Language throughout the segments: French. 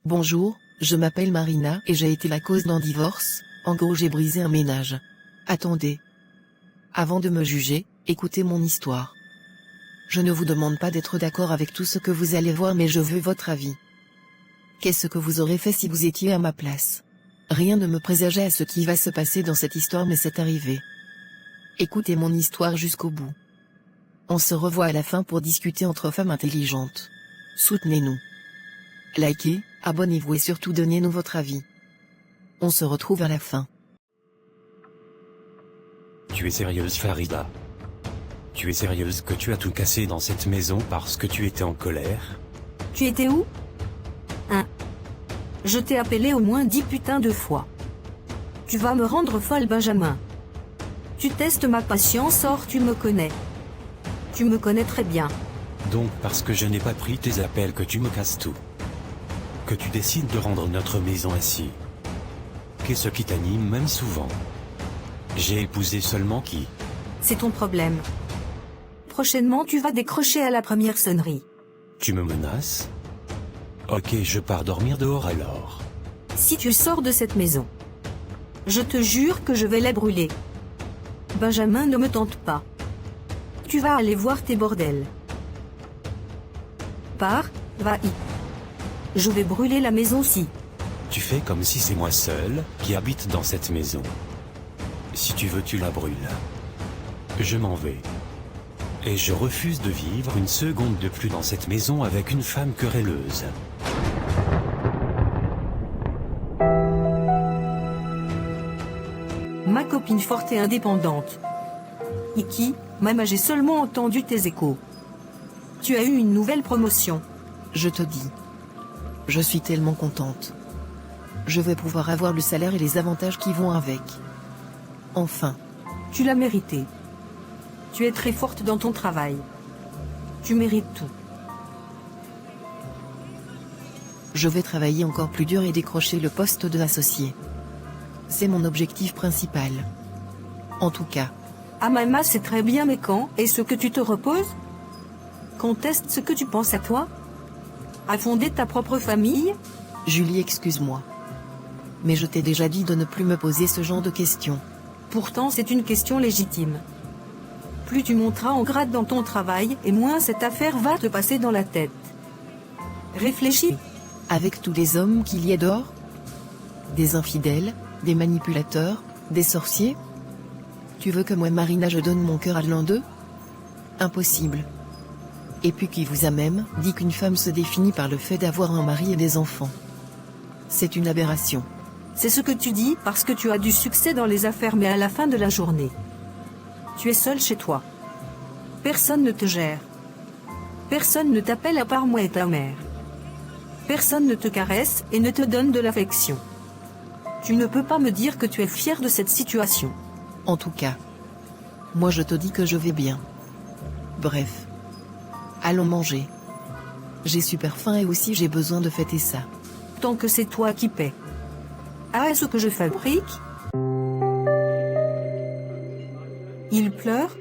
Bonjour, je m'appelle Marina et j'ai été la cause d'un divorce, en gros j'ai brisé un ménage. Attendez. Avant de me juger, écoutez mon histoire. Je ne vous demande pas d'être d'accord avec tout ce que vous allez voir mais je veux votre avis. Qu'est-ce que vous aurez fait si vous étiez à ma place? Rien ne me présageait à ce qui va se passer dans cette histoire mais c'est arrivé. Écoutez mon histoire jusqu'au bout. On se revoit à la fin pour discuter entre femmes intelligentes. Soutenez-nous. Likez, abonnez-vous et surtout donnez-nous votre avis. On se retrouve à la fin. Tu es sérieuse, Farida? Tu es sérieuse que tu as tout cassé dans cette maison parce que tu étais en colère? Tu étais où? Je t'ai appelé au moins 10 putains de fois. Tu vas me rendre folle, Benjamin. Tu testes ma patience, or tu me connais. Tu me connais très bien. Donc parce que je n'ai pas pris tes appels que tu me casses tout. Que tu décides de rendre notre maison ainsi. Qu'est-ce qui t'anime même souvent? J'ai épousé seulement qui? C'est ton problème. Prochainement tu vas décrocher à la première sonnerie. Tu me menaces? Ok, je pars dormir dehors alors. Si tu sors de cette maison, je te jure que je vais la brûler. Benjamin, ne me tente pas. Tu vas aller voir tes bordels. Pars, va-y. Je vais brûler la maison-ci. Tu fais comme si c'est moi seul qui habite dans cette maison. Si tu veux, tu la brûles. Je m'en vais. Et je refuse de vivre une seconde de plus dans cette maison avec une femme querelleuse. Ma copine forte et indépendante. Iki, maman, j'ai seulement entendu tes échos. Tu as eu une nouvelle promotion. Je te dis. Je suis tellement contente. Je vais pouvoir avoir le salaire et les avantages qui vont avec. Enfin. Tu l'as mérité. Tu es très forte dans ton travail. Tu mérites tout. Je vais travailler encore plus dur et décrocher le poste de associé. C'est mon objectif principal. En tout cas. Ah maman, c'est très bien, mais quand est-ce que tu te reposes? Conteste ce que tu penses à toi? À fonder ta propre famille? Julie, excuse-moi. Mais je t'ai déjà dit de ne plus me poser ce genre de questions. Pourtant c'est une question légitime. Plus tu monteras en grade dans ton travail et moins cette affaire va te passer dans la tête. Réfléchis. Avec tous les hommes qu'il y a dehors? Des infidèles, des manipulateurs, des sorciers? Tu veux que moi, Marina, je donne mon cœur à l'un d'eux? Impossible. Et puis qui vous a même dit qu'une femme se définit par le fait d'avoir un mari et des enfants? C'est une aberration. C'est ce que tu dis parce que tu as du succès dans les affaires, mais à la fin de la journée, tu es seul chez toi. Personne ne te gère. Personne ne t'appelle à part moi et ta mère. Personne ne te caresse et ne te donne de l'affection. Tu ne peux pas me dire que tu es fier de cette situation. En tout cas, moi je te dis que je vais bien. Bref. Allons manger. J'ai super faim et aussi j'ai besoin de fêter ça. Tant que c'est toi qui paies. Ah, est-ce que je fabrique? Il pleure?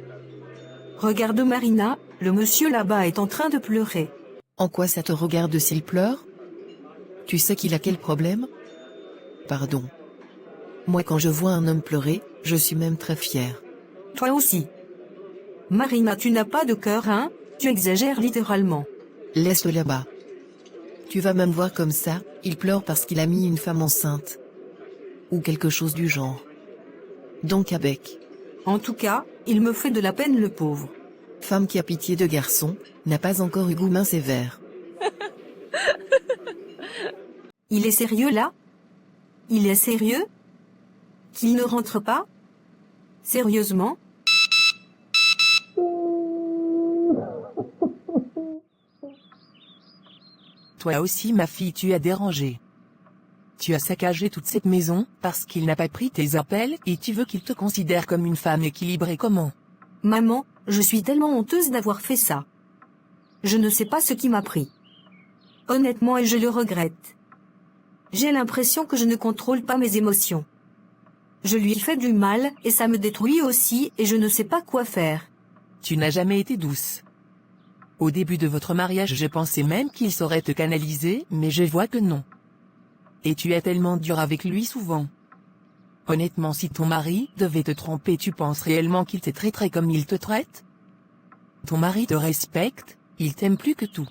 Regarde Marina, le monsieur là-bas est en train de pleurer. En quoi ça te regarde s'il pleure? Tu sais qu'il a quel problème? Pardon. Moi quand je vois un homme pleurer, je suis même très fière. Toi aussi. Marina, tu n'as pas de cœur, hein? Tu exagères littéralement. Laisse-le là-bas. Tu vas même voir comme ça, il pleure parce qu'il a mis une femme enceinte. Ou quelque chose du genre. Donc avec. En tout cas, il me fait de la peine, le pauvre. Femme qui a pitié de garçon, n'a pas encore eu goût main sévère. Il est sérieux là? Il est sérieux? Qu'il ne rentre pas? Sérieusement? Toi aussi ma fille, tu as dérangé. Tu as saccagé toute cette maison parce qu'il n'a pas pris tes appels et tu veux qu'il te considère comme une femme équilibrée. Comment? Maman, je suis tellement honteuse d'avoir fait ça. Je ne sais pas ce qui m'a pris. Honnêtement, et je le regrette. J'ai l'impression que je ne contrôle pas mes émotions. Je lui fais du mal et ça me détruit aussi et je ne sais pas quoi faire. Tu n'as jamais été douce. Au début de votre mariage, je pensais même qu'il saurait te canaliser, mais je vois que non. et tu es tellement dur avec lui souvent. Honnêtement, si ton mari devait te tromper, tu penses réellement qu'il te traiterait comme il te traite? Ton mari te respecte, il t'aime plus que tout.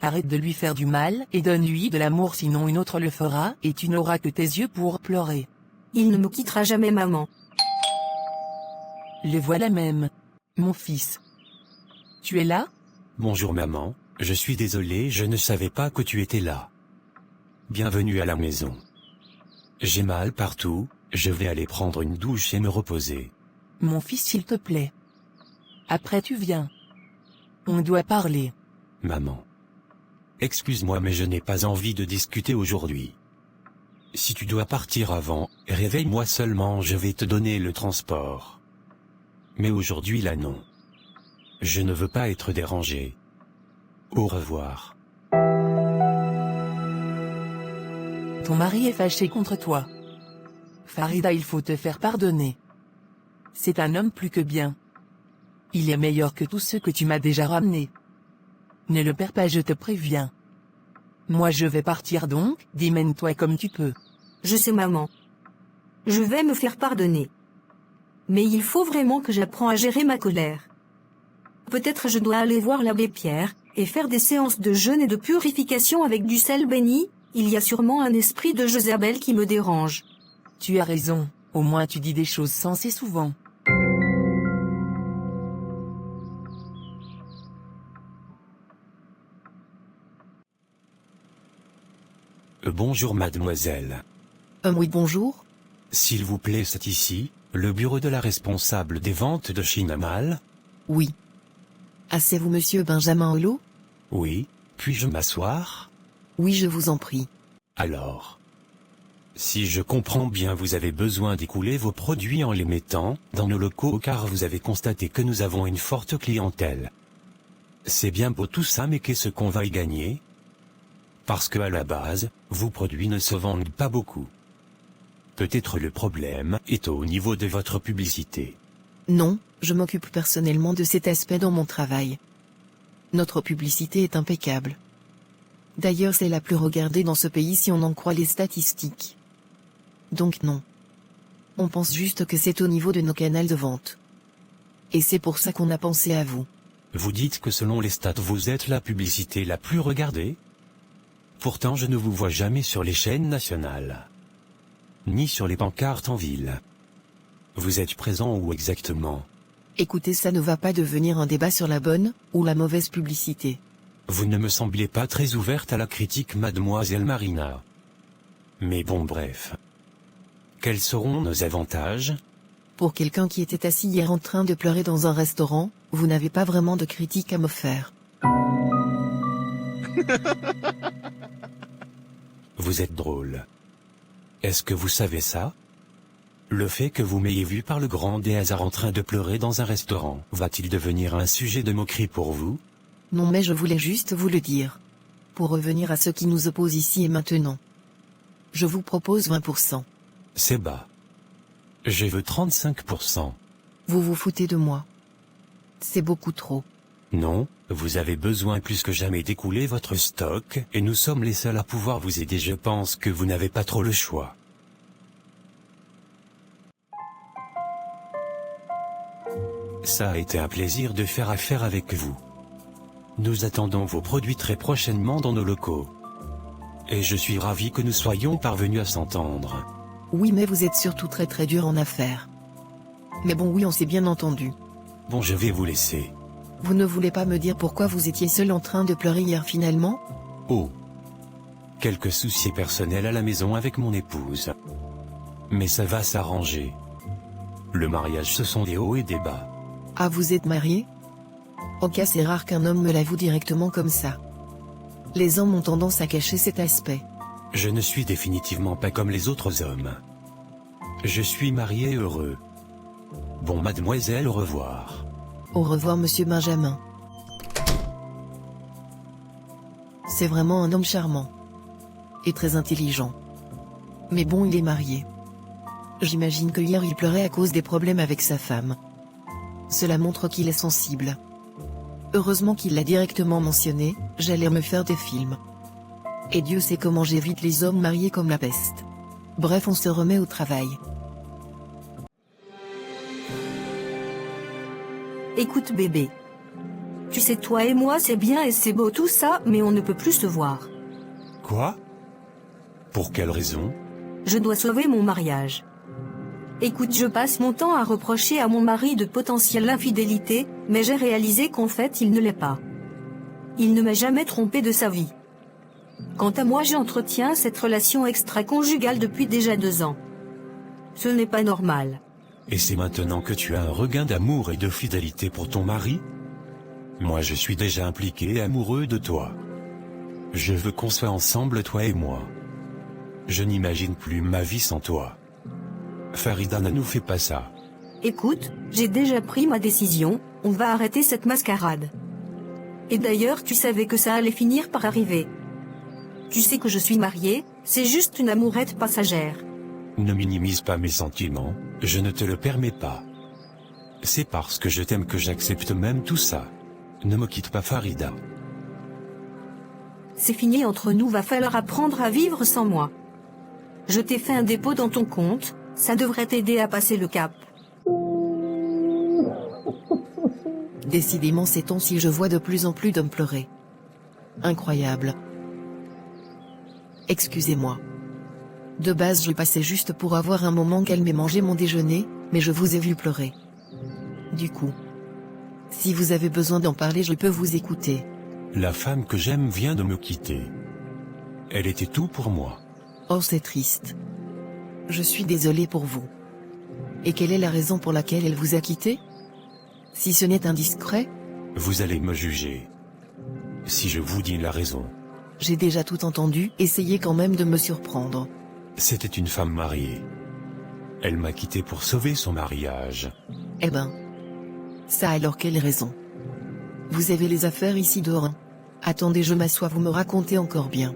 Arrête de lui faire du mal et donne-lui de l'amour, sinon une autre le fera et tu n'auras que tes yeux pour pleurer. Il ne me quittera jamais, maman. Le voilà même. Mon fils. Tu es là? Bonjour maman, je suis désolé, je ne savais pas que tu étais là. Bienvenue à la maison. J'ai mal partout, je vais aller prendre une douche et me reposer. Mon fils, s'il te plaît. Après tu viens. On doit parler. Maman. Excuse-moi mais je n'ai pas envie de discuter aujourd'hui. Si tu dois partir avant, réveille-moi seulement, je vais te donner le transport. Mais aujourd'hui là non. Je ne veux pas être dérangé. Au revoir. Ton mari est fâché contre toi. Farida, il faut te faire pardonner. C'est un homme plus que bien. Il est meilleur que tous ceux que tu m'as déjà ramenés. Ne le perds pas, je te préviens. Moi je vais partir donc, démène-toi comme tu peux. Je sais, maman. Je vais me faire pardonner. Mais il faut vraiment que j'apprenne à gérer ma colère. Peut-être je dois aller voir l'abbé Pierre, et faire des séances de jeûne et de purification avec du sel béni. Il y a sûrement un esprit de Jézabel qui me dérange. Tu as raison, au moins tu dis des choses sensées souvent. Bonjour mademoiselle. Oui, bonjour. S'il vous plaît, c'est ici, le bureau de la responsable des ventes de Chinamal? Oui. Ah, c'est vous monsieur Benjamin Hulot? Oui, puis-je m'asseoir? Oui, je vous en prie. Alors, si je comprends bien, vous avez besoin d'écouler vos produits en les mettant dans nos locaux car vous avez constaté que nous avons une forte clientèle. C'est bien beau tout ça, mais qu'est-ce qu'on va y gagner? Parce que à la base, vos produits ne se vendent pas beaucoup. Peut-être le problème est au niveau de votre publicité. Non, je m'occupe personnellement de cet aspect dans mon travail. Notre publicité est impeccable. D'ailleurs, c'est la plus regardée dans ce pays si on en croit les statistiques. Donc non. On pense juste que c'est au niveau de nos canaux de vente. Et c'est pour ça qu'on a pensé à vous. Vous dites que selon les stats, vous êtes la publicité la plus regardée? Pourtant, je ne vous vois jamais sur les chaînes nationales. Ni sur les pancartes en ville. Vous êtes présent où exactement? Écoutez, ça ne va pas devenir un débat sur la bonne ou la mauvaise publicité. Vous ne me semblez pas très ouverte à la critique, mademoiselle Marina. Mais bon, bref. Quels seront nos avantages? Pour quelqu'un qui était assis hier en train de pleurer dans un restaurant, vous n'avez pas vraiment de critique à me faire. Vous êtes drôle. Est-ce que vous savez ça? Le fait que vous m'ayez vu par le grand des hasards en train de pleurer dans un restaurant, va-t-il devenir un sujet de moquerie pour vous? Non, mais je voulais juste vous le dire. Pour revenir à ce qui nous oppose ici et maintenant. Je vous propose 20%. C'est bas. Je veux 35%. Vous vous foutez de moi. C'est beaucoup trop. Non, vous avez besoin plus que jamais d'écouler votre stock, et nous sommes les seuls à pouvoir vous aider. Je pense que vous n'avez pas trop le choix. Ça a été un plaisir de faire affaire avec vous. Nous attendons vos produits très prochainement dans nos locaux. Et je suis ravi que nous soyons parvenus à s'entendre. Oui, mais vous êtes surtout très dur en affaires. Mais bon, oui, on s'est bien entendu. Bon, je vais vous laisser. Vous ne voulez pas me dire pourquoi vous étiez seul en train de pleurer hier finalement? Oh. Quelques soucis personnels à la maison avec mon épouse. Mais ça va s'arranger. Le mariage, ce sont des hauts et des bas. Ah, vous êtes marié? Ok, c'est rare qu'un homme me l'avoue directement comme ça. Les hommes ont tendance à cacher cet aspect. Je ne suis définitivement pas comme les autres hommes. Je suis marié et heureux. Bon, mademoiselle, au revoir. Au revoir, monsieur Benjamin. C'est vraiment un homme charmant. Et très intelligent. Mais bon, il est marié. J'imagine que hier il pleurait à cause des problèmes avec sa femme. Cela montre qu'il est sensible. Heureusement qu'il l'a directement mentionné, j'allais me faire des films. Et Dieu sait comment j'évite les hommes mariés comme la peste. Bref, on se remet au travail. Écoute bébé. Tu sais, toi et moi c'est bien et c'est beau tout ça, mais on ne peut plus se voir. Quoi? Pour quelle raison? Je dois sauver mon mariage. Écoute, je passe mon temps à reprocher à mon mari de potentielle infidélité, mais j'ai réalisé qu'en fait il ne l'est pas. Il ne m'a jamais trompé de sa vie. Quant à moi, j'entretiens cette relation extra-conjugale depuis déjà 2 ans. Ce n'est pas normal. Et c'est maintenant que tu as un regain d'amour et de fidélité pour ton mari? Moi je suis déjà impliqué et amoureux de toi. Je veux qu'on soit ensemble toi et moi. Je n'imagine plus ma vie sans toi. Farida, ne nous fais pas ça. Écoute, j'ai déjà pris ma décision, on va arrêter cette mascarade. Et d'ailleurs, tu savais que ça allait finir par arriver. Tu sais que je suis mariée, c'est juste une amourette passagère. Ne minimise pas mes sentiments, je ne te le permets pas. C'est parce que je t'aime que j'accepte même tout ça. Ne me quitte pas, Farida. C'est fini entre nous, va falloir apprendre à vivre sans moi. Je t'ai fait un dépôt dans ton compte, ça devrait t'aider à passer le cap. Décidément, ces temps-ci je vois de plus en plus d'hommes pleurer. Incroyable. Excusez-moi. De base je passais juste pour avoir un moment calme et manger mon déjeuner, mais je vous ai vu pleurer. Du coup, si vous avez besoin d'en parler, je peux vous écouter. La femme que j'aime vient de me quitter. Elle était tout pour moi. Oh, c'est triste. Je suis désolé pour vous. Et quelle est la raison pour laquelle elle vous a quitté? Si ce n'est indiscret? Vous allez me juger. Si je vous dis la raison. J'ai déjà tout entendu, essayez quand même de me surprendre. C'était une femme mariée. Elle m'a quitté pour sauver son mariage. Eh ben. Ça alors quelle raison? Vous avez les affaires ici dehors, hein? Attendez, je m'assois, vous me racontez encore bien.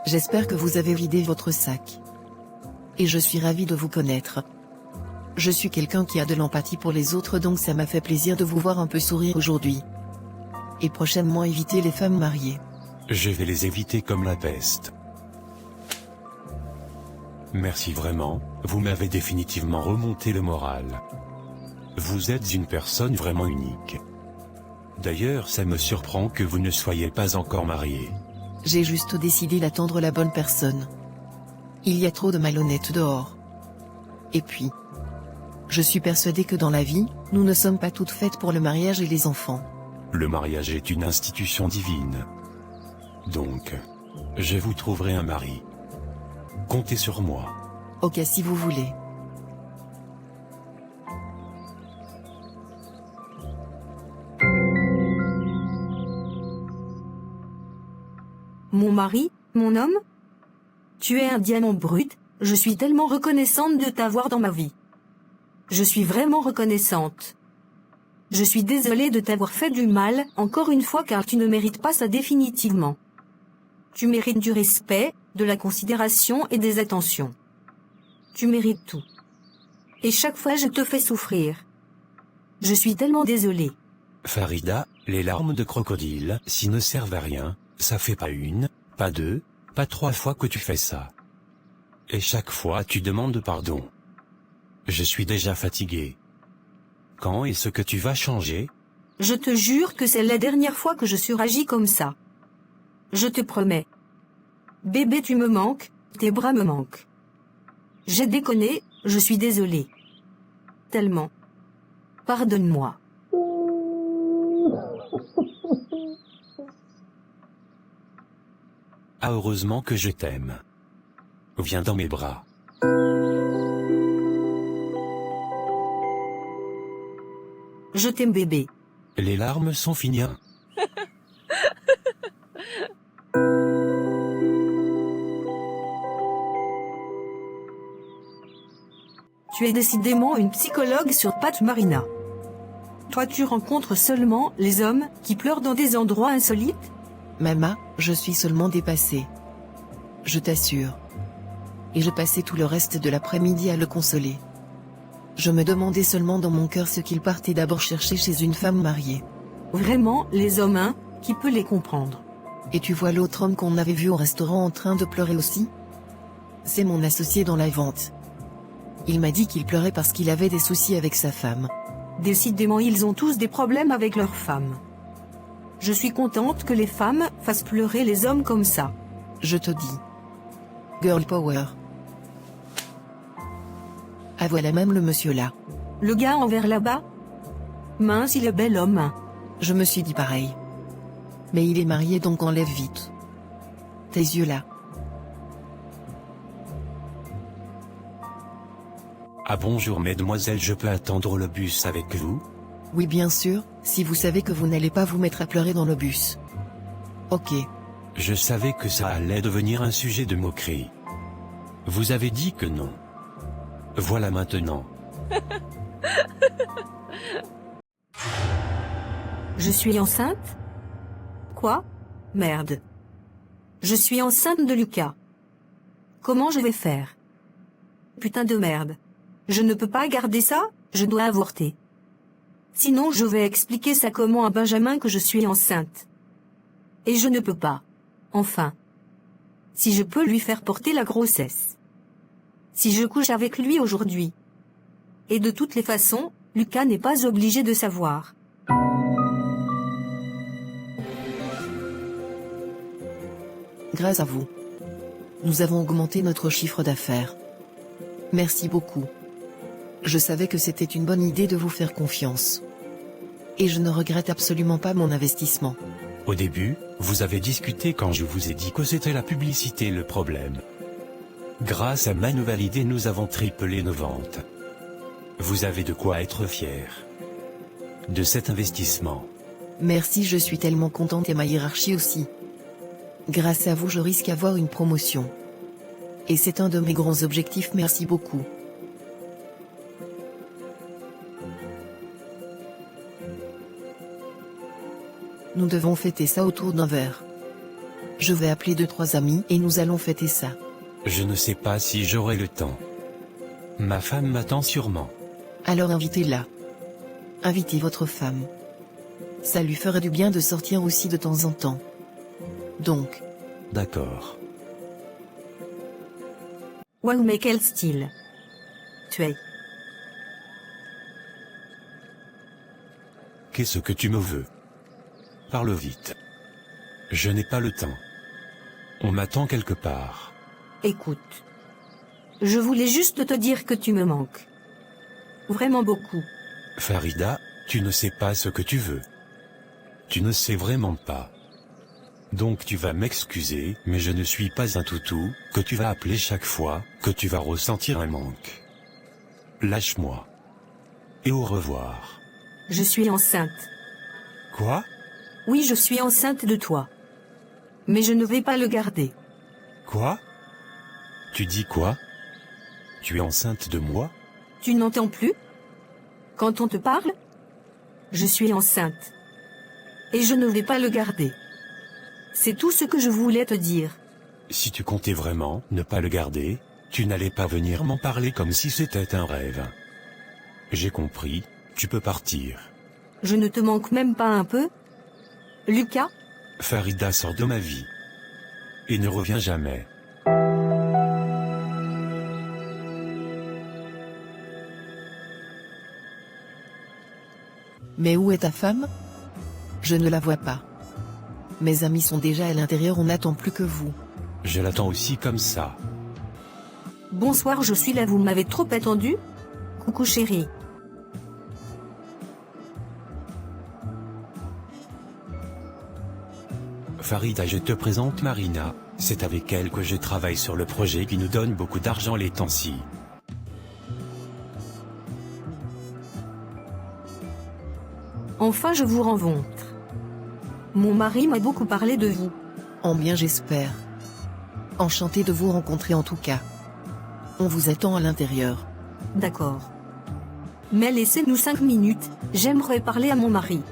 J'espère que vous avez vidé votre sac. Et je suis ravie de vous connaître. Je suis quelqu'un qui a de l'empathie pour les autres, donc ça m'a fait plaisir de vous voir un peu sourire aujourd'hui. Et prochainement éviter les femmes mariées. Je vais les éviter comme la peste. Merci vraiment, vous m'avez définitivement remonté le moral. Vous êtes une personne vraiment unique. D'ailleurs, ça me surprend que vous ne soyez pas encore marié. J'ai juste décidé d'attendre la bonne personne. Il y a trop de malhonnêtes dehors. Et puis, je suis persuadée que dans la vie, nous ne sommes pas toutes faites pour le mariage et les enfants. Le mariage est une institution divine. Donc, je vous trouverai un mari. Comptez sur moi. Ok, si vous voulez. Mon mari, mon homme? Tu es un diamant brut, je suis tellement reconnaissante de t'avoir dans ma vie. Je suis vraiment reconnaissante. Je suis désolée de t'avoir fait du mal, encore une fois, car tu ne mérites pas ça définitivement. Tu mérites du respect, de la considération et des attentions. Tu mérites tout. Et chaque fois je te fais souffrir. Je suis tellement désolée. Farida, les larmes de crocodile, s'ils ne servent à rien, ça fait pas 1, pas 2, pas 3 fois que tu fais ça. Et chaque fois tu demandes pardon. Je suis déjà fatigué. Quand est-ce que tu vas changer? Je te jure que c'est la dernière fois que je suragis comme ça. Je te promets. Bébé, tu me manques, tes bras me manquent. J'ai déconné, je suis désolée. Tellement. Pardonne-moi. Ah, heureusement que je t'aime. Viens dans mes bras. Je t'aime bébé. Les larmes sont finies. Tu es décidément une psychologue sur pattes, Marina. Toi, tu rencontres seulement les hommes qui pleurent dans des endroits insolites? Mama, je suis seulement dépassée. Je t'assure. Et je passais tout le reste de l'après-midi à le consoler. Je me demandais seulement dans mon cœur ce qu'il partait d'abord chercher chez une femme mariée. Vraiment, les hommes, hein, Qui peut les comprendre? Et tu vois l'autre homme qu'on avait vu au restaurant en train de pleurer aussi? C'est mon associé dans la vente. Il m'a dit qu'il pleurait parce qu'il avait des soucis avec sa femme. Décidément, ils ont tous des problèmes avec leurs femmes. Je suis contente que les femmes fassent pleurer les hommes comme ça. Je te dis. Girl power. Ah voilà même le monsieur là. Le gars en vert là-bas? Mince, il est bel homme. Je me suis dit pareil. Mais il est marié donc enlève vite. Tes yeux là. Ah bonjour mesdemoiselles, je peux attendre le bus avec vous? Oui bien sûr, si vous savez que vous n'allez pas vous mettre à pleurer dans le bus. Ok. Je savais que ça allait devenir un sujet de moquerie. Vous avez dit que non. Voilà maintenant. Je suis enceinte? Quoi? Merde. Je suis enceinte de Lucas. Comment je vais faire? Putain de merde. Je ne peux pas garder ça, je dois avorter. Sinon je vais expliquer ça comment à Benjamin que je suis enceinte. Et je ne peux pas. Enfin. Si je peux lui faire porter la grossesse. Si je couche avec lui aujourd'hui. Et de toutes les façons, Lucas n'est pas obligé de savoir. Grâce à vous. Nous avons augmenté notre chiffre d'affaires. Merci beaucoup. Je savais que c'était une bonne idée de vous faire confiance. Et je ne regrette absolument pas mon investissement. Au début, vous avez discuté quand je vous ai dit que c'était la publicité le problème. Grâce à ma nouvelle idée, nous avons triplé nos ventes. Vous avez de quoi être fier de cet investissement. Merci, je suis tellement contente et ma hiérarchie aussi. Grâce à vous, je risque d'avoir une promotion. Et c'est un de mes grands objectifs, merci beaucoup. Nous devons fêter ça autour d'un verre. Je vais appeler 2-3 amis et nous allons fêter ça. Je ne sais pas si j'aurai le temps. Ma femme m'attend sûrement. Alors invitez-la. Invitez votre femme. Ça lui ferait du bien de sortir aussi de temps en temps. Donc. D'accord. Wow, mais quel style. Tu es. Qu'est-ce que tu me veux? Parle vite. Je n'ai pas le temps. On m'attend quelque part. Écoute. Je voulais juste te dire que tu me manques. Vraiment beaucoup. Farida, tu ne sais pas ce que tu veux. Tu ne sais vraiment pas. Donc tu vas m'excuser, mais je ne suis pas un toutou, que tu vas appeler chaque fois, que tu vas ressentir un manque. Lâche-moi. Et au revoir. Je suis enceinte. Quoi? Oui, je suis enceinte de toi. Mais je ne vais pas le garder. Quoi? Tu dis quoi? Tu es enceinte de moi? Tu n'entends plus? Quand on te parle? Je suis enceinte. Et je ne vais pas le garder. C'est tout ce que je voulais te dire. Si tu comptais vraiment ne pas le garder, tu n'allais pas venir m'en parler comme si c'était un rêve. J'ai compris, tu peux partir. Je ne te manque même pas un peu? Lucas? Farida sort de ma vie. Et ne revient jamais. Mais où est ta femme? Je ne la vois pas. Mes amis sont déjà à l'intérieur, on n'attend plus que vous. Je l'attends aussi comme ça. Bonsoir, je suis là, vous m'avez trop attendu? Coucou chérie. Farida, je te présente Marina, c'est avec elle que je travaille sur le projet qui nous donne beaucoup d'argent les temps-ci. Enfin je vous rencontre. Mon mari m'a beaucoup parlé de vous. En bien j'espère. Enchanté de vous rencontrer en tout cas. On vous attend à l'intérieur. D'accord. Mais laissez-nous 5 minutes, j'aimerais parler à mon mari.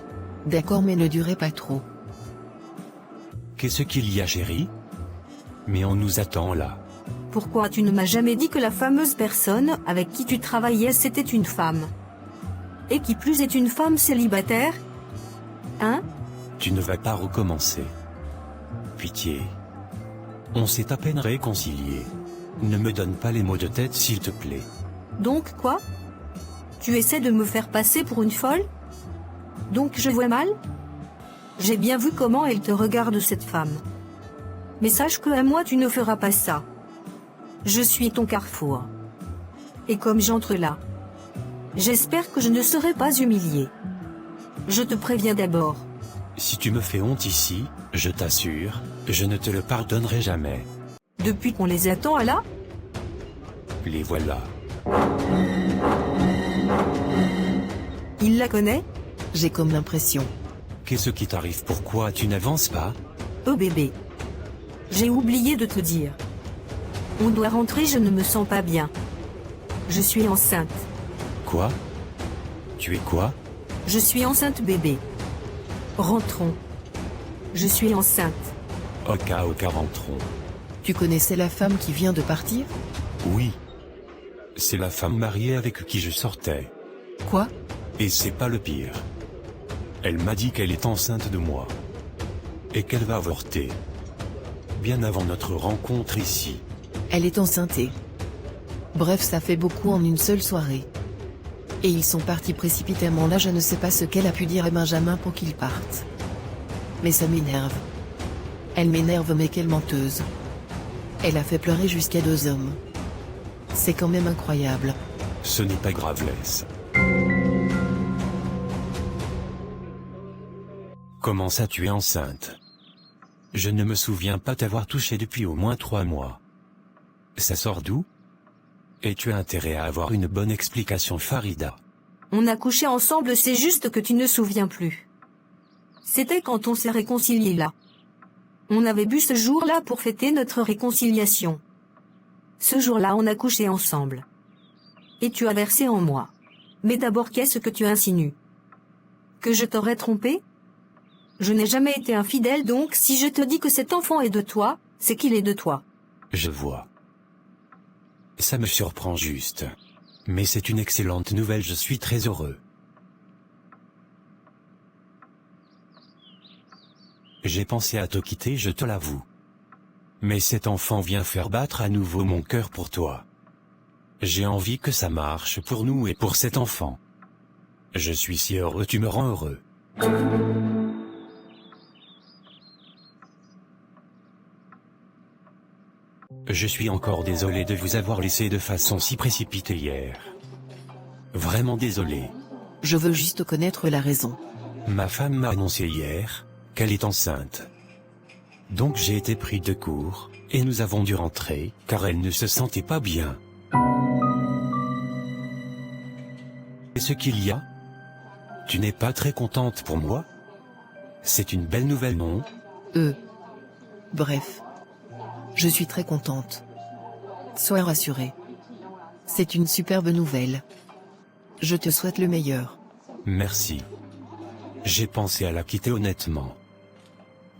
D'accord, mais ne durez pas trop. Qu'est-ce qu'il y a, chérie? Mais on nous attend là. Pourquoi tu ne m'as jamais dit que la fameuse personne avec qui tu travaillais c'était une femme? Et qui plus est une femme célibataire? Hein? Tu ne vas pas recommencer. Pitié. On s'est à peine réconciliés. Ne me donne pas les maux de tête s'il te plaît. Donc quoi? Tu essaies de me faire passer pour une folle? Donc je vois mal? J'ai bien vu comment elle te regarde, cette femme. Mais sache que à moi tu ne feras pas ça. Je suis ton carrefour. Et comme j'entre là, j'espère que je ne serai pas humilié. Je te préviens d'abord. Si tu me fais honte ici, je t'assure, je ne te le pardonnerai jamais. Depuis qu'on les attend à là? Les voilà. Il la connaît? J'ai comme l'impression. Qu'est-ce qui t'arrive? Pourquoi tu n'avances pas? Oh bébé. J'ai oublié de te dire. On doit rentrer, je ne me sens pas bien. Je suis enceinte. Quoi? Tu es quoi? Je suis enceinte, bébé. Rentrons. Je suis enceinte. Ok, rentrons. Tu connaissais la femme qui vient de partir? Oui. C'est la femme mariée avec qui je sortais. Quoi? Et c'est pas le pire. Elle m'a dit qu'elle est enceinte de moi. Et qu'elle va avorter. Bien avant notre rencontre ici. Elle est enceinte. Bref, ça fait beaucoup en une seule soirée. Et ils sont partis précipitamment là, je ne sais pas ce qu'elle a pu dire à Benjamin pour qu'il parte. Mais ça m'énerve. Elle m'énerve, mais quelle menteuse. Elle a fait pleurer jusqu'à 2 hommes. C'est quand même incroyable. Ce n'est pas grave, laisse. Comment ça, tu es enceinte? Je ne me souviens pas t'avoir touché depuis au moins 3 mois. Ça sort d'où? Et tu as intérêt à avoir une bonne explication, Farida. On a couché ensemble, c'est juste que tu ne souviens plus. C'était quand on s'est réconciliés là. On avait bu ce jour-là pour fêter notre réconciliation. Ce jour-là, on a couché ensemble. Et tu as versé en moi. Mais d'abord, qu'est-ce que tu insinues? Que je t'aurais trompé? Je n'ai jamais été infidèle, donc si je te dis que cet enfant est de toi, c'est qu'il est de toi. Je vois. Ça me surprend juste. Mais c'est une excellente nouvelle, je suis très heureux. J'ai pensé à te quitter, je te l'avoue. Mais cet enfant vient faire battre à nouveau mon cœur pour toi. J'ai envie que ça marche pour nous et pour cet enfant. Je suis si heureux, tu me rends heureux. Je suis encore désolé de vous avoir laissé de façon si précipitée hier. Vraiment désolé. Je veux juste connaître la raison. Ma femme m'a annoncé hier qu'elle est enceinte. Donc j'ai été pris de court, et nous avons dû rentrer, car elle ne se sentait pas bien. Et ce qu'il y a? Tu n'es pas très contente pour moi? C'est une belle nouvelle, non? Bref. Je suis très contente. Sois rassuré. C'est une superbe nouvelle. Je te souhaite le meilleur. Merci. J'ai pensé à la quitter honnêtement.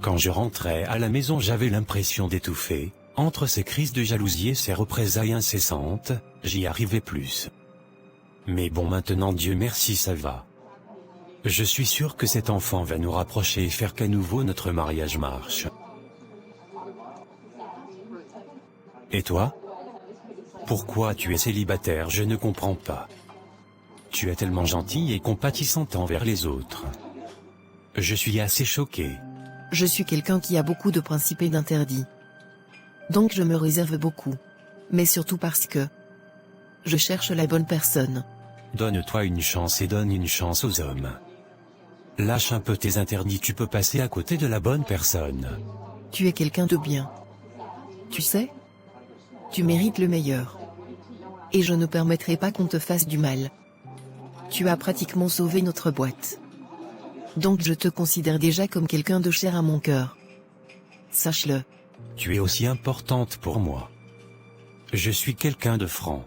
Quand je rentrais à la maison, j'avais l'impression d'étouffer. Entre ces crises de jalousie et ces représailles incessantes, j'y arrivais plus. Mais bon, maintenant, Dieu merci, ça va. Je suis sûr que cet enfant va nous rapprocher et faire qu'à nouveau notre mariage marche. Et toi? Pourquoi tu es célibataire? Je ne comprends pas. Tu es tellement gentille et compatissante envers les autres. Je suis assez choqué. Je suis quelqu'un qui a beaucoup de principes et d'interdits. Donc je me réserve beaucoup. Mais surtout parce que je cherche la bonne personne. Donne-toi une chance et donne une chance aux hommes. Lâche un peu tes interdits, tu peux passer à côté de la bonne personne. Tu es quelqu'un de bien. Tu sais? Tu mérites le meilleur. Et je ne permettrai pas qu'on te fasse du mal. Tu as pratiquement sauvé notre boîte. Donc je te considère déjà comme quelqu'un de cher à mon cœur. Sache-le. Tu es aussi importante pour moi. Je suis quelqu'un de franc.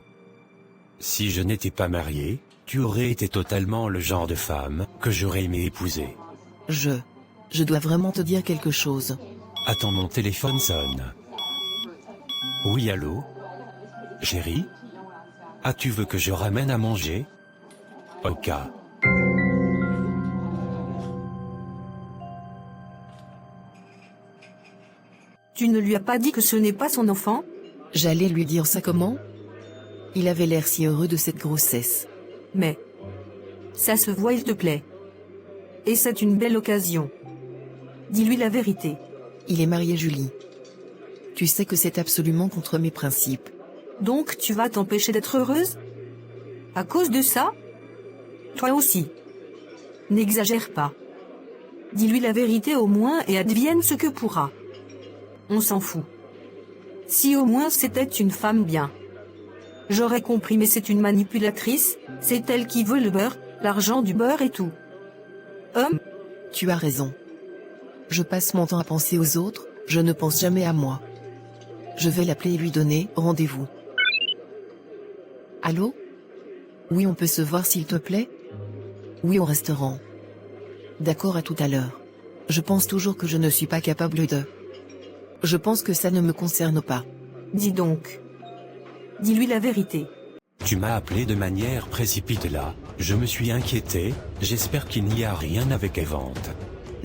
Si je n'étais pas marié, tu aurais été totalement le genre de femme que j'aurais aimé épouser. Je dois vraiment te dire quelque chose. Attends, mon téléphone sonne. Oui, allô? Chérie? Ah, tu veux que je ramène à manger? Ok. Tu ne lui as pas dit que ce n'est pas son enfant? J'allais lui dire ça comment? Il avait l'air si heureux de cette grossesse. Mais ça se voit, il te plaît. Et c'est une belle occasion. Dis-lui la vérité. Il est marié, Julie. Tu sais que c'est absolument contre mes principes. Donc tu vas t'empêcher d'être heureuse? À cause de ça? Toi aussi. N'exagère pas. Dis-lui la vérité au moins et advienne ce que pourra. On s'en fout. Si au moins c'était une femme bien. J'aurais compris, mais c'est une manipulatrice, c'est elle qui veut le beurre, l'argent du beurre et tout. Tu as raison. Je passe mon temps à penser aux autres, je ne pense jamais à moi. Je vais l'appeler et lui donner rendez-vous. Allô? Oui, on peut se voir s'il te plaît? Oui, au restaurant. D'accord, à tout à l'heure. Je pense toujours que je ne suis pas capable de... Je pense que ça ne me concerne pas. Dis donc. Dis-lui la vérité. Tu m'as appelé de manière précipitée là, je me suis inquiété, j'espère qu'il n'y a rien avec Evante.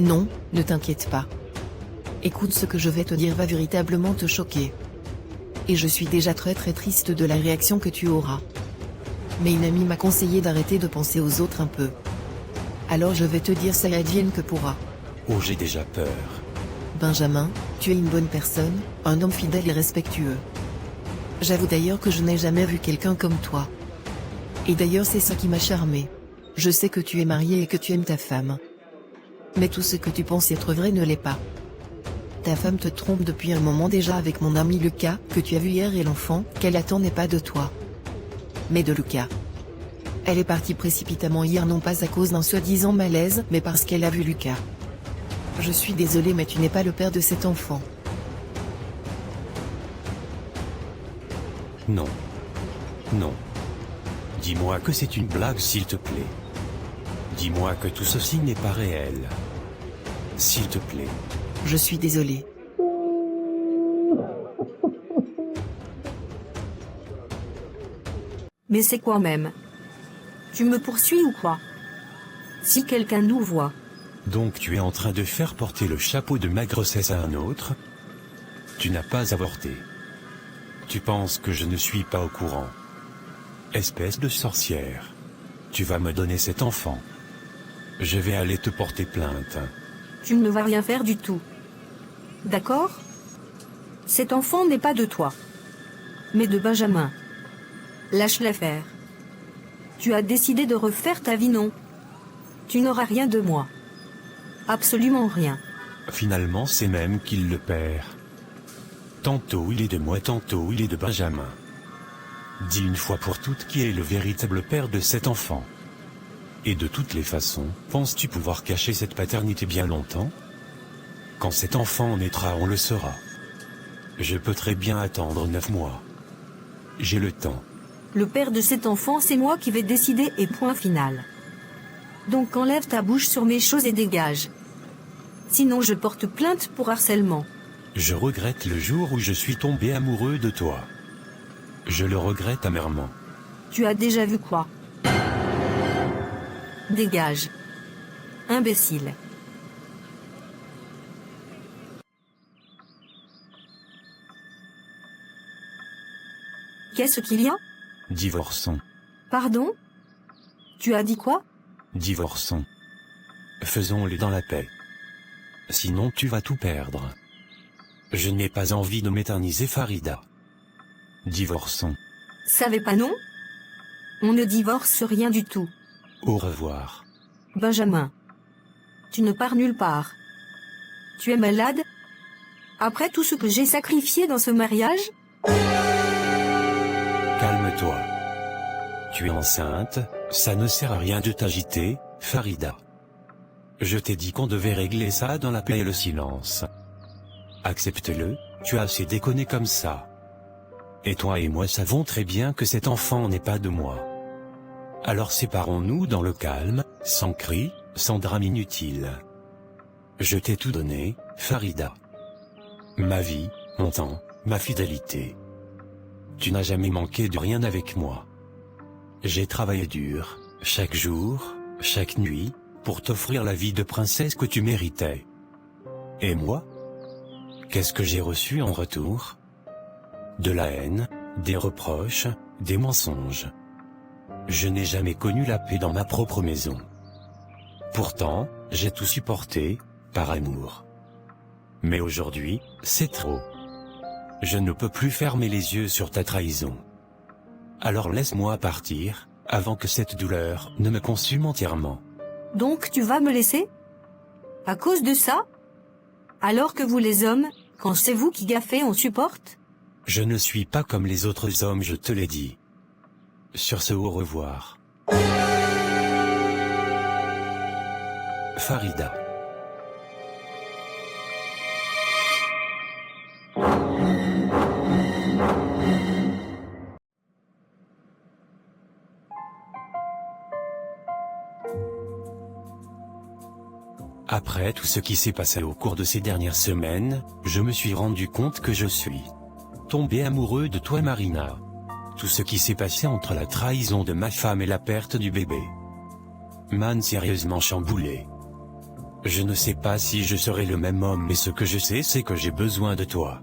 Non, ne t'inquiète pas. Écoute, ce que je vais te dire va véritablement te choquer. Et je suis déjà très triste de la réaction que tu auras. Mais une amie m'a conseillé d'arrêter de penser aux autres un peu. Alors je vais te dire ça et advienne que pourra. Oh, j'ai déjà peur. Benjamin, tu es une bonne personne, un homme fidèle et respectueux. J'avoue d'ailleurs que je n'ai jamais vu quelqu'un comme toi. Et d'ailleurs c'est ça qui m'a charmé. Je sais que tu es marié et que tu aimes ta femme. Mais tout ce que tu penses être vrai ne l'est pas. Ta femme te trompe depuis un moment déjà avec mon ami Lucas, que tu as vu hier, et l'enfant qu'elle attend n'est pas de toi, mais de Lucas. Elle est partie précipitamment hier, non pas à cause d'un soi-disant malaise, mais parce qu'elle a vu Lucas. Je suis désolée, mais tu n'es pas le père de cet enfant. Non. Non. Dis-moi que c'est une blague, s'il te plaît. Dis-moi que tout ceci n'est pas réel. S'il te plaît. Je suis désolée. Mais c'est quoi même? Tu me poursuis ou quoi? Si quelqu'un nous voit. Donc tu es en train de faire porter le chapeau de ma grossesse à un autre? Tu n'as pas avorté. Tu penses que je ne suis pas au courant? Espèce de sorcière. Tu vas me donner cet enfant. Je vais aller te porter plainte. Tu ne vas rien faire du tout. D'accord? Cet enfant n'est pas de toi, mais de Benjamin. Lâche l'affaire. Tu as décidé de refaire ta vie, non? Tu n'auras rien de moi. Absolument rien. Finalement, c'est même qu'il le perd. Tantôt il est de moi, tantôt il est de Benjamin. Dis une fois pour toutes qui est le véritable père de cet enfant. Et de toutes les façons, penses-tu pouvoir cacher cette paternité bien longtemps? Quand cet enfant naîtra, on le saura. Je peux très bien attendre 9 mois. J'ai le temps. Le père de cet enfant, c'est moi qui vais décider, et point final. Donc enlève ta bouche sur mes choses et dégage. Sinon je porte plainte pour harcèlement. Je regrette le jour où je suis tombé amoureux de toi. Je le regrette amèrement. Tu as déjà vu quoi? Dégage. Imbécile. Qu'est-ce qu'il y a? Divorçons. Pardon? Tu as dit quoi? Divorçons. Faisons-les dans la paix. Sinon tu vas tout perdre. Je n'ai pas envie de m'éterniser, Farida. Divorçons. Savais pas, non? On ne divorce rien du tout. Au revoir. Benjamin. Tu ne pars nulle part. Tu es malade? Après tout ce que j'ai sacrifié dans ce mariage? Calme-toi. Tu es enceinte, ça ne sert à rien de t'agiter, Farida. Je t'ai dit qu'on devait régler ça dans la paix et le silence. Accepte-le, tu as assez déconné comme ça. Et toi et moi savons très bien que cet enfant n'est pas de moi. Alors séparons-nous dans le calme, sans cris, sans drame inutile. Je t'ai tout donné, Farida. Ma vie, mon temps, ma fidélité. Tu n'as jamais manqué de rien avec moi. J'ai travaillé dur, chaque jour, chaque nuit, pour t'offrir la vie de princesse que tu méritais. Et moi? Qu'est-ce que j'ai reçu en retour? De la haine, des reproches, des mensonges. Je n'ai jamais connu la paix dans ma propre maison. Pourtant, j'ai tout supporté, par amour. Mais aujourd'hui, c'est trop. Je ne peux plus fermer les yeux sur ta trahison. Alors laisse-moi partir, avant que cette douleur ne me consume entièrement. Donc tu vas me laisser? À cause de ça? Alors que vous les hommes, quand c'est vous qui gaffez, on supporte? Je ne suis pas comme les autres hommes, je te l'ai dit. Sur ce, au revoir. Farida. Après tout ce qui s'est passé au cours de ces dernières semaines, je me suis rendu compte que je suis tombé amoureux de toi, Marina. Tout ce qui s'est passé entre la trahison de ma femme et la perte du bébé m'a sérieusement chamboulé. Je ne sais pas si je serai le même homme, mais ce que je sais, c'est que j'ai besoin de toi.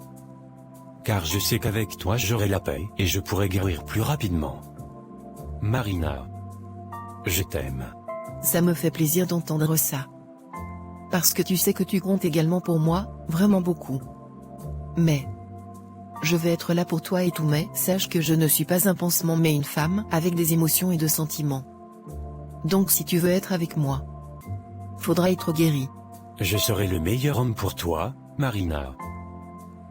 Car je sais qu'avec toi j'aurai la paix et je pourrai guérir plus rapidement. Marina, je t'aime. Ça me fait plaisir d'entendre ça. Parce que tu sais que tu comptes également pour moi, vraiment beaucoup. Mais je vais être là pour toi et tout, mais sache que je ne suis pas un pansement mais une femme avec des émotions et de sentiments. Donc si tu veux être avec moi, faudra être guéri. Je serai le meilleur homme pour toi, Marina.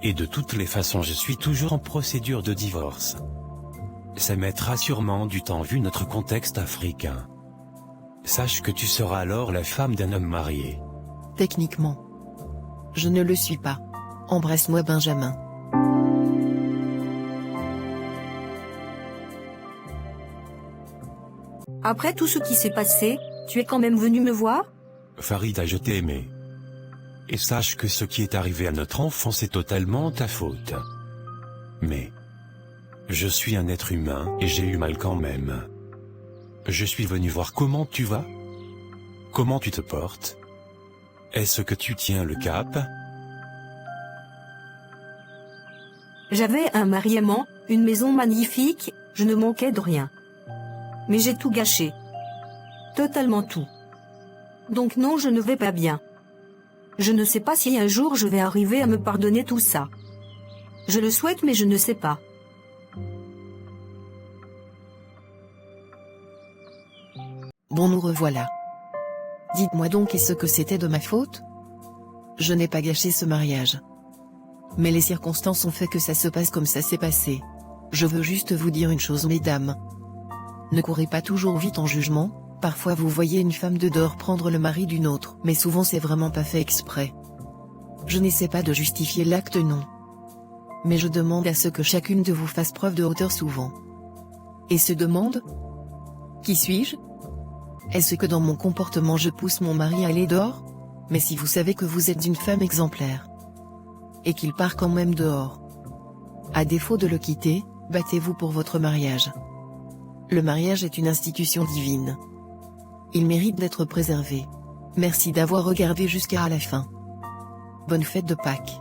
Et de toutes les façons je suis toujours en procédure de divorce. Ça mettra sûrement du temps vu notre contexte africain. Sache que tu seras alors la femme d'un homme marié. Techniquement, je ne le suis pas. Embrasse-moi, Benjamin. Après tout ce qui s'est passé, tu es quand même venu me voir? Farida, je t'ai aimé. Et sache que ce qui est arrivé à notre enfant c'est totalement ta faute. Mais je suis un être humain et j'ai eu mal quand même. Je suis venu voir comment tu vas. Comment tu te portes. Est-ce que tu tiens le cap? J'avais un mariement, une maison magnifique, je ne manquais de rien. Mais j'ai tout gâché. Totalement tout. Donc non, je ne vais pas bien. Je ne sais pas si un jour je vais arriver à me pardonner tout ça. Je le souhaite mais je ne sais pas. Bon, nous revoilà. Dites-moi donc, est-ce que c'était de ma faute? Je n'ai pas gâché ce mariage. Mais les circonstances ont fait que ça se passe comme ça s'est passé. Je veux juste vous dire une chose, mesdames. Ne courez pas toujours vite en jugement, parfois vous voyez une femme de dehors prendre le mari d'une autre, mais souvent c'est vraiment pas fait exprès. Je n'essaie pas de justifier l'acte, non. Mais je demande à ce que chacune de vous fasse preuve de hauteur souvent. Et se demande: qui suis-je? Est-ce que dans mon comportement je pousse mon mari à aller dehors? Mais si vous savez que vous êtes une femme exemplaire, et qu'il part quand même dehors, à défaut de le quitter, battez-vous pour votre mariage. Le mariage est une institution divine. Il mérite d'être préservé. Merci d'avoir regardé jusqu'à la fin. Bonne fête de Pâques.